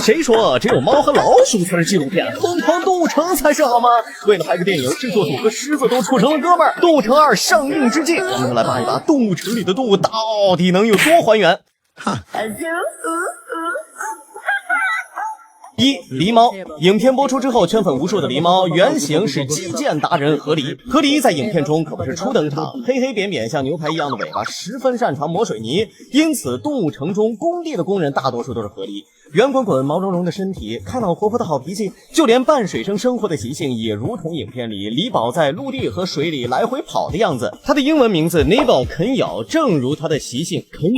谁说只有猫和老鼠才是纪录片？疯狂动物城才是好吗？为了拍个电影，制作组和狮子都处成了哥们儿。动物城2上映之际，我们来扒一扒动物城里的动物到底能有多还原。一、狸猫。影片播出之后，圈粉无数的狸猫原型是击剑达人河狸。河狸在影片中可不是初登场，黑黑扁扁像牛排一样的尾巴，十分擅长磨水泥，因此动物城中工地的工人大多数都是河狸。圆滚滚毛茸茸的身体，开朗活泼的好脾气，就连半水生生活的习性也如同影片里狸宝在陆地和水里来回跑的样子。它的英文名字 Nibble 啃咬，正如它的习性啃。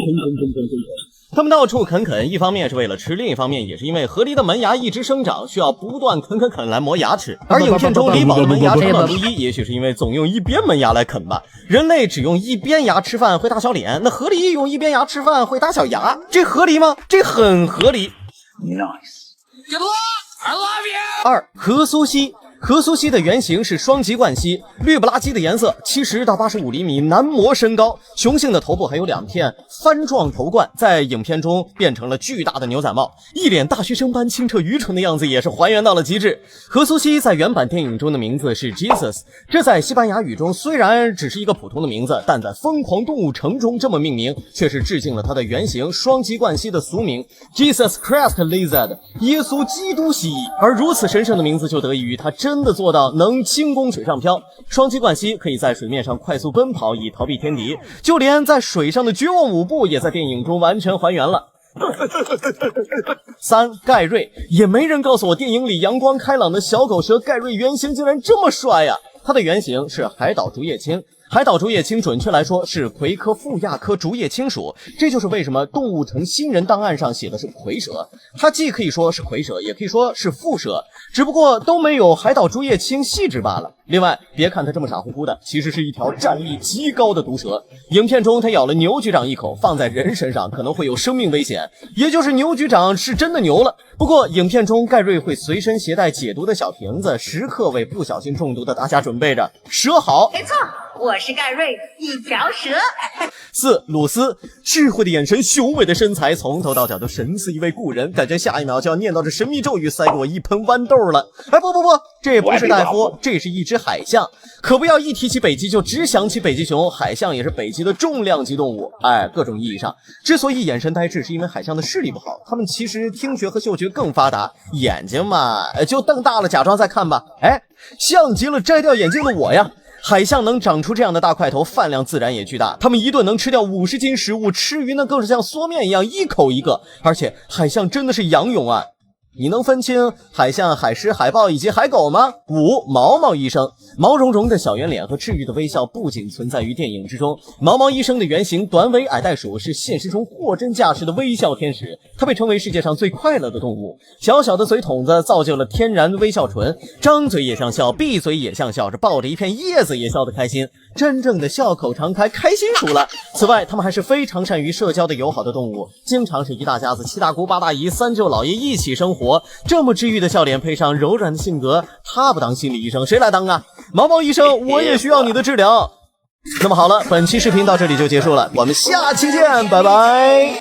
他们到处啃，一方面是为了吃，另一方面也是因为河狸的门牙一直生长，需要不断啃来磨牙齿。而影片中狸宝的门牙长短不一，也许是因为总用一边门牙来啃吧。人类只用一边牙吃饭会大小脸，那河狸用一边牙吃饭会大小牙，这合理吗？这很合理。Nice. Good luck. I love you. 2. 何苏西。何苏西的原型是双极冠蜥，绿不拉几的颜色，70到85厘米，男模身高，雄性的头部还有2片帆状头冠，在影片中变成了巨大的牛仔帽，一脸大学生般清澈愚蠢的样子也是还原到了极致。何苏西在原版电影中的名字是 Jesus， 这在西班牙语中虽然只是一个普通的名字，但在疯狂动物城中这么命名，却是致敬了它的原型双极冠蜥的俗名 Jesus Christ Lizard， 耶稣基督蜥蜴。而如此神圣的名字就得益于它真的做到能轻功水上漂。双极冠蜥可以在水面上快速奔跑以逃避天敌，就连在水上的绝望舞步也在电影中完全还原了。3. 盖瑞。也没人告诉我电影里阳光开朗的小狗蛇盖瑞原型竟然这么帅呀！它的原型是海岛竹叶青。海岛竹叶青准确来说是葵科腹亚科竹叶青属，这就是为什么动物城新人档案上写的是蝰蛇。它既可以说是蝰蛇，也可以说是腹蛇，只不过都没有海岛竹叶青细致罢了。另外，别看它这么傻乎乎的，其实是一条战力极高的毒蛇。影片中它咬了牛局长一口，放在人身上可能会有生命危险，也就是牛局长是真的牛了。不过影片中盖瑞会随身携带解毒的小瓶子，时刻为不小心中毒的大家准备着。蛇好，没错，我是盖瑞，一条蛇。4. 鲁斯。智慧的眼神，雄伟的身材，从头到脚都神似一位故人，感觉下一秒就要念叨着神秘咒语塞给我一盆豌豆了。哎，不，这不是大夫，这是一只海象。可不要一提起北极就只想起北极熊，海象也是北极的重量级动物。哎，各种意义上，之所以眼神呆滞，是因为海象的视力不好，它们其实听觉和嗅觉更发达，眼睛嘛就瞪大了假装在看吧。哎，像极了摘掉眼镜的我呀。海象能长出这样的大块头，饭量自然也巨大，它们一顿能吃掉50斤食物，吃鱼呢更是像缩面一样一口一个，而且海象真的是仰泳啊。你能分清海象、海狮、海豹以及海狗吗？5. 毛毛医生。毛茸茸的小圆脸和治愈的微笑不仅存在于电影之中，毛毛医生的原型短尾矮袋鼠是现实中货真价实的微笑天使，它被称为世界上最快乐的动物。小小的嘴筒子造就了天然微笑唇，张嘴也像笑，闭嘴也像笑，这抱着一片叶子也笑得开心，真正的笑口常开，开心鼠了。此外，它们还是非常善于社交的友好的动物，经常是一大家子7大姑8大姨3舅老爷一起生活。这么治愈的笑脸配上柔软的性格，他不当心理医生谁来当啊？毛毛医生，我也需要你的治疗。那么好了，本期视频到这里就结束了，我们下期见，拜拜。